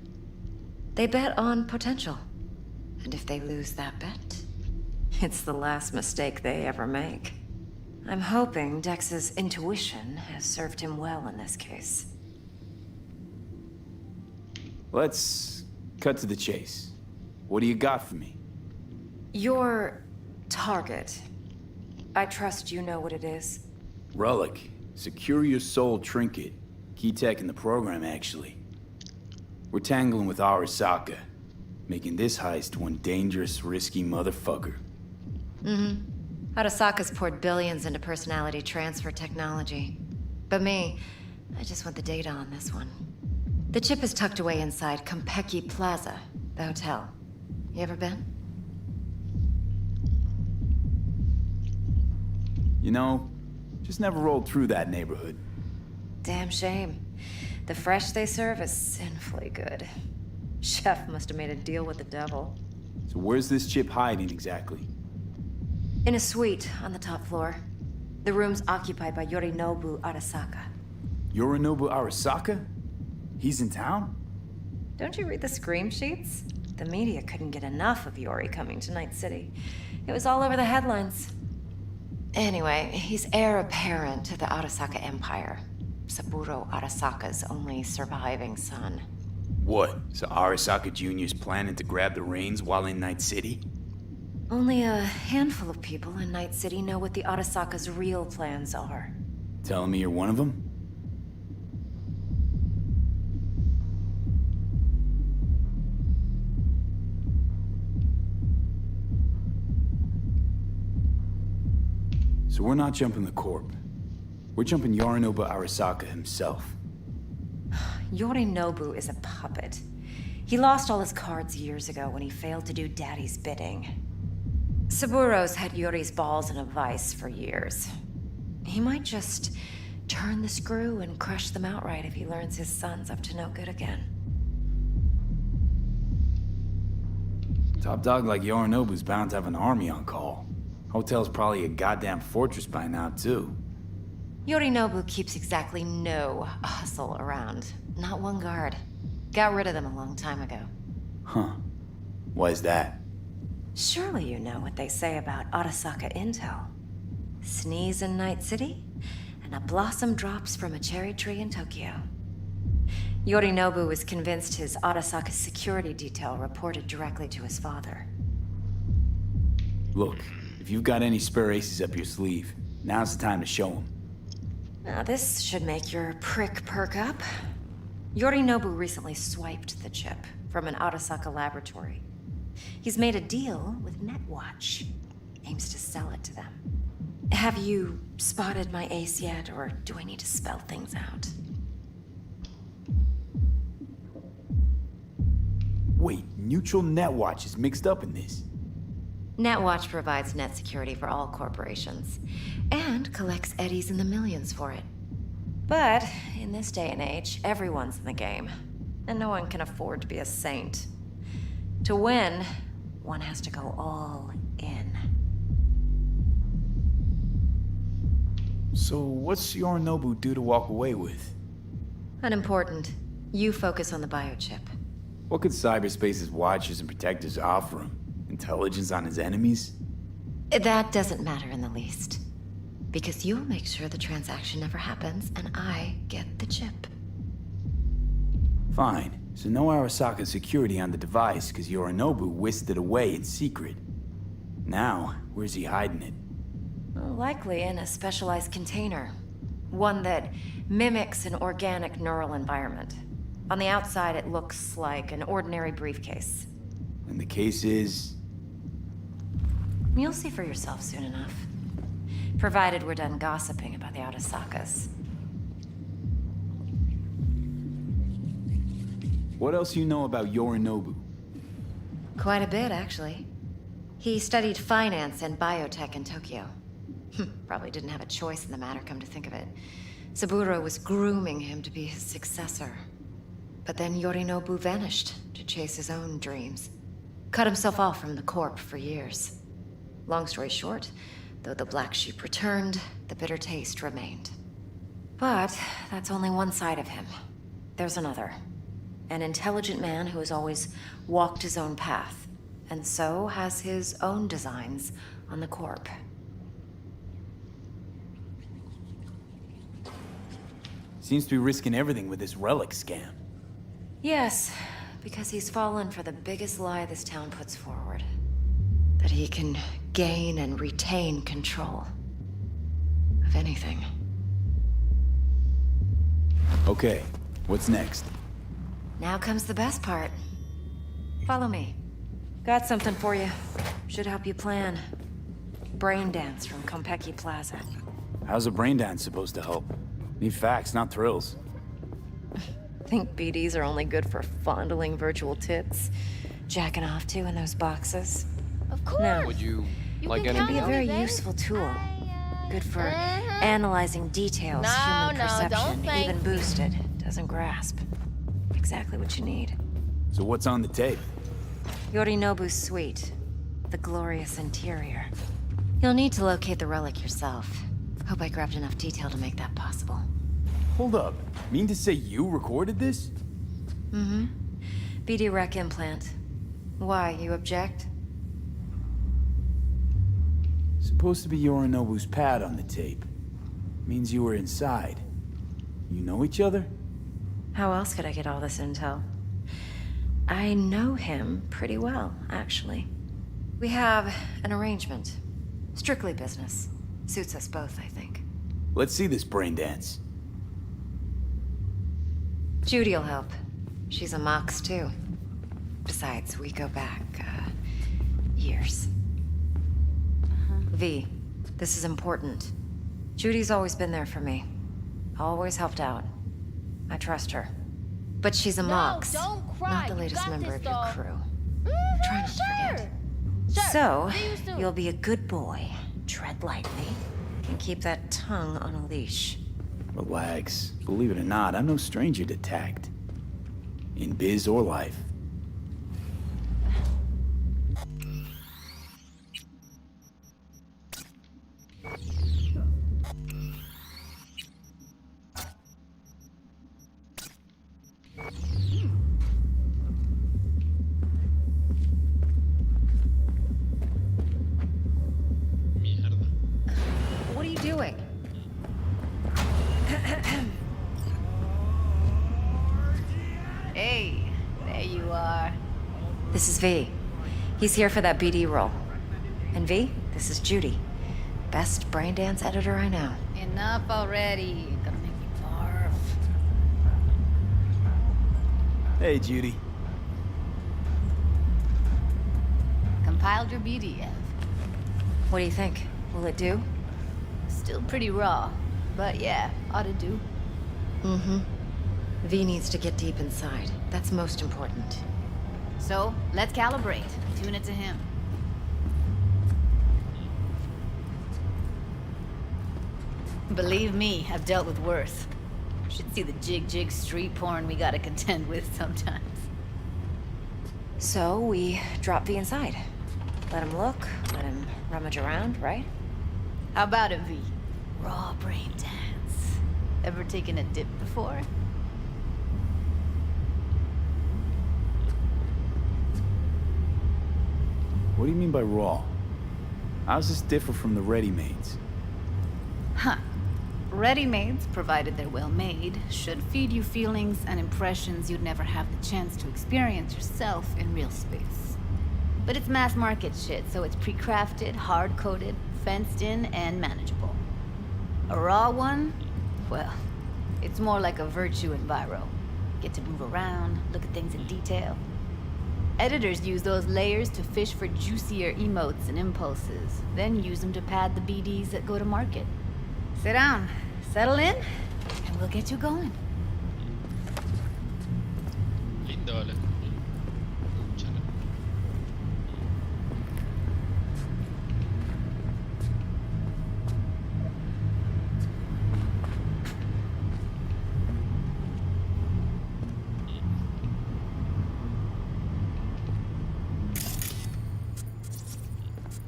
[SPEAKER 13] They bet on potential. And if they lose that bet, it's the last mistake they ever make. I'm hoping Dex's intuition has served him well in this case.
[SPEAKER 6] Let's cut to the chase. What do you got for me?
[SPEAKER 13] Your target. I trust you know what it is.
[SPEAKER 6] Relic. Secure your soul trinket. Key tech in the program, actually. We're tangling with Arasaka, making this heist one dangerous, risky motherfucker.
[SPEAKER 13] Arasaka's poured billions into personality transfer technology. But me, I just want the data on this one. The chip is tucked away inside Konpeki Plaza, the hotel. You ever been?
[SPEAKER 6] You know, just never rolled through that neighborhood.
[SPEAKER 13] Damn shame. The fresh they serve is sinfully good. Chef must have made a deal with the devil.
[SPEAKER 6] So where's this chip hiding exactly?
[SPEAKER 13] In a suite on the top floor. The room's occupied by Yorinobu Arasaka.
[SPEAKER 6] Yorinobu Arasaka? He's in town?
[SPEAKER 13] Don't you read the scream sheets? The media couldn't get enough of Yori coming to Night City. It was all over the headlines. Anyway, he's heir apparent to the Arasaka Empire. Saburo Arasaka's only surviving son.
[SPEAKER 6] What? So Arasaka Jr.'s planning to grab the reins while in Night City?
[SPEAKER 13] Only a handful of people in Night City know what the Arasaka's real plans are.
[SPEAKER 6] Telling me you're one of them? So we're not jumping the Corp. We're jumping Yorinobu Arasaka himself.
[SPEAKER 13] Yorinobu is a puppet. He lost all his cards years ago when he failed to do Daddy's bidding. Saburo's had Yori's balls in a vice for years. He might just turn the screw and crush them outright if he learns his son's up to no good again.
[SPEAKER 6] Top dog like Yorinobu's bound to have an army on call. Hotel's probably a goddamn fortress by now, too.
[SPEAKER 13] Yorinobu keeps exactly no hustle around. Not one guard. Got rid of them a long time ago.
[SPEAKER 6] Huh. Why's that?
[SPEAKER 13] Surely you know what they say about Arasaka intel. Sneeze in Night City, and a blossom drops from a cherry tree in Tokyo. Yorinobu was convinced his Arasaka security detail reported directly to his father.
[SPEAKER 6] Look, if you've got any spare aces up your sleeve, now's the time to show them.
[SPEAKER 13] Now this should make your prick perk up. Yorinobu recently swiped the chip from an Arasaka laboratory. He's made a deal with Netwatch. Aims to sell it to them. Have you spotted my ace yet, or do I need to spell things out?
[SPEAKER 6] Wait, Neutral Netwatch is mixed up in this.
[SPEAKER 13] Netwatch provides net security for all corporations, and collects eddies in the millions for it. But in this day and age, everyone's in the game, and no one can afford to be a saint. To win, one has to go all in.
[SPEAKER 6] So what's Yorinobu due to walk away with?
[SPEAKER 13] Unimportant. You focus on the biochip.
[SPEAKER 6] What could cyberspace's watchers and protectors offer him? Intelligence on his enemies?
[SPEAKER 13] That doesn't matter in the least. Because you'll make sure the transaction never happens, and I get the chip.
[SPEAKER 6] Fine. So no Arasaka security on the device, because Yorinobu whisked it away in secret. Now, where's he hiding it?
[SPEAKER 13] Likely in a specialized container. One that mimics an organic neural environment. On the outside, it looks like an ordinary briefcase.
[SPEAKER 6] And the case is...
[SPEAKER 13] You'll see for yourself soon enough. Provided we're done gossiping about the Arasakas.
[SPEAKER 6] What else you know about Yorinobu?
[SPEAKER 13] Quite a bit, actually. He studied finance and biotech in Tokyo. Probably didn't have a choice in the matter, come to think of it. Saburo was grooming him to be his successor. But then Yorinobu vanished to chase his own dreams. Cut himself off from the Corp for years. Long story short, though the black sheep returned, the bitter taste remained. But that's only one side of him. There's another. An intelligent man who has always walked his own path, and so has his own designs on the Corp.
[SPEAKER 6] Seems to be risking everything with this relic scam.
[SPEAKER 13] Yes, because he's fallen for the biggest lie this town puts forward. That he can gain and retain control of anything.
[SPEAKER 6] Okay, what's next?
[SPEAKER 13] Now comes the best part. Follow me. Got something for you. Should help you plan. Brain dance from Konpeki Plaza.
[SPEAKER 6] How's a brain dance supposed to help? Need facts, not thrills.
[SPEAKER 13] Think BDs are only good for fondling virtual tits? Jacking off to in those boxes?
[SPEAKER 11] Of course.
[SPEAKER 13] No.
[SPEAKER 14] Would you like
[SPEAKER 11] can
[SPEAKER 13] It'd be
[SPEAKER 14] anything
[SPEAKER 13] a
[SPEAKER 14] else?
[SPEAKER 13] very useful tool. Good for analyzing details
[SPEAKER 11] No,
[SPEAKER 13] human
[SPEAKER 11] no,
[SPEAKER 13] perception,
[SPEAKER 11] don't thank
[SPEAKER 13] even
[SPEAKER 11] me.
[SPEAKER 13] boosted, doesn't grasp. Exactly what you need.
[SPEAKER 6] So what's on the tape?
[SPEAKER 13] Yorinobu's suite. The glorious interior. You'll need to locate the relic yourself. Hope I grabbed enough detail to make that possible.
[SPEAKER 6] Hold up. Mean to say you recorded this?
[SPEAKER 13] Mm-hmm. BD rec implant. Why, you object?
[SPEAKER 6] Supposed to be Yorinobu's pad on the tape. Means you were inside. You know each other?
[SPEAKER 13] How else could I get all this intel? I know him pretty well, actually. We have an arrangement. Strictly business. Suits us both, I think.
[SPEAKER 6] Let's see this brain dance.
[SPEAKER 13] Judy'll help. She's a Mox, too. Besides, we go back, years. V, this is important. Judy's always been there for me. Always helped out. I trust her. But she's a Mox,
[SPEAKER 11] don't cry.
[SPEAKER 13] not the
[SPEAKER 11] You
[SPEAKER 13] latest
[SPEAKER 11] got
[SPEAKER 13] member
[SPEAKER 11] this,
[SPEAKER 13] of your
[SPEAKER 11] doll.
[SPEAKER 13] crew.
[SPEAKER 11] Mhm,
[SPEAKER 13] Try not to forget.
[SPEAKER 11] Sure.
[SPEAKER 13] So,
[SPEAKER 11] See you soon.
[SPEAKER 13] you'll be a good boy, tread lightly, and keep that tongue on a leash.
[SPEAKER 6] Relax. Believe it or not, I'm no stranger to tact. In biz or life.
[SPEAKER 1] Mierda.
[SPEAKER 13] What are you doing?
[SPEAKER 11] Hey, there you are.
[SPEAKER 13] This is V. He's here for that BD role. And V, this is Judy. Best brain dance editor I know.
[SPEAKER 11] Enough already. You're gonna make me barf.
[SPEAKER 6] Hey, Judy.
[SPEAKER 11] Compiled your BDF.
[SPEAKER 13] What do you think? Will it do?
[SPEAKER 11] Still pretty raw, but yeah, ought to do.
[SPEAKER 13] Mm-hmm. V needs to get deep inside. That's most important.
[SPEAKER 11] So, let's calibrate. Tune it to him. Believe me, I've dealt with worse. Should see the jig street porn we gotta contend with sometimes.
[SPEAKER 13] So we drop V inside. Let him look, let him rummage around, right?
[SPEAKER 11] How about it, V? Raw brain dance. Ever taken a dip before?
[SPEAKER 6] What do you mean by raw? How's this differ from the ready-mades?
[SPEAKER 11] Huh. Ready-mades, provided they're well made, should feed you feelings and impressions you'd never have the chance to experience yourself in real space. But it's mass market shit, so it's pre-crafted, hard-coded, fenced in, and manageable. A raw one? Well, it's more like a virtue enviro. Get to move around, look at things in detail. Editors use those layers to fish for juicier emotes and impulses, then use them to pad the BDs that go to market. Sit down, settle in, and we'll get you going.
[SPEAKER 1] Dale. Chécale.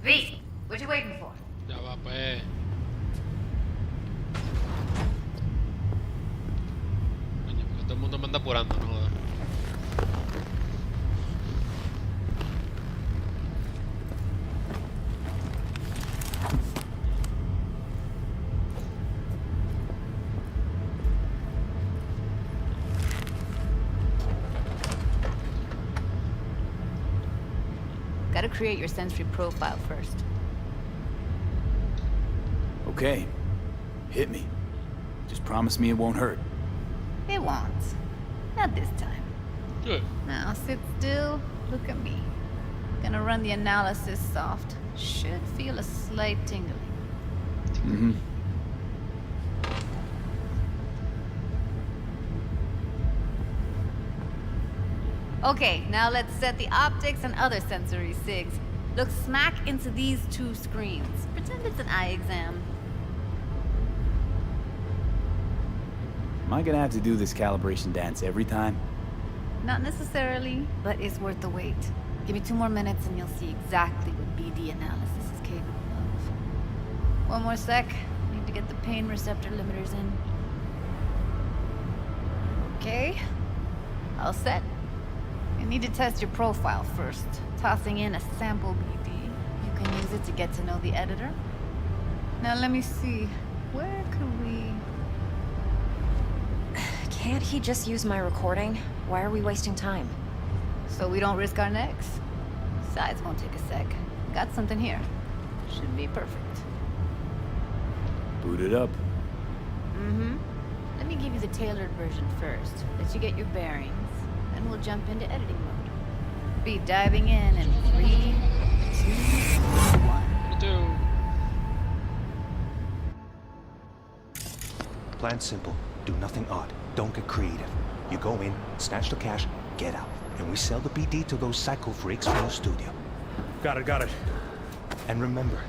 [SPEAKER 11] V, what you waiting for?
[SPEAKER 1] Ya va, pues. Coño, porque todo el mundo me anda apurando, no jodas.
[SPEAKER 11] Gotta create your sensory profile first.
[SPEAKER 6] Okay. Hit me. Just promise me it won't hurt.
[SPEAKER 11] It won't. Not this time.
[SPEAKER 1] Good.
[SPEAKER 11] Now sit still, look at me. Gonna run the analysis soft. Should feel a slight tingling.
[SPEAKER 6] Mm-hmm.
[SPEAKER 11] Okay, now let's set the optics and other sensory sigs. Look smack into these two screens. Pretend it's an eye exam.
[SPEAKER 6] Am I gonna have to do this calibration dance every time?
[SPEAKER 11] Not necessarily, but it's worth the wait. Give me 2 more minutes and you'll see exactly what BD analysis is capable of. 1 more sec. Need to get the pain receptor limiters in. Okay. All set. You need to test your profile first. Tossing in a sample BD. You can use it to get to know the editor. Now let me see. Where could we...
[SPEAKER 13] Can't he just use my recording? Why are we wasting time?
[SPEAKER 11] So we don't risk our necks. Besides, won't take a sec. Got something here. Should be perfect.
[SPEAKER 6] Boot it up.
[SPEAKER 11] Mm-hmm. Let me give you the tailored version first. Let you get your bearings. Then we'll jump into editing mode. Be diving in 3, 2, 1.
[SPEAKER 14] Plan simple. Do nothing odd. Don't get creative. You go in, snatch the cash, get out. And we sell the BD to those psycho freaks from the studio.
[SPEAKER 7] Got it, got it.
[SPEAKER 14] And remember,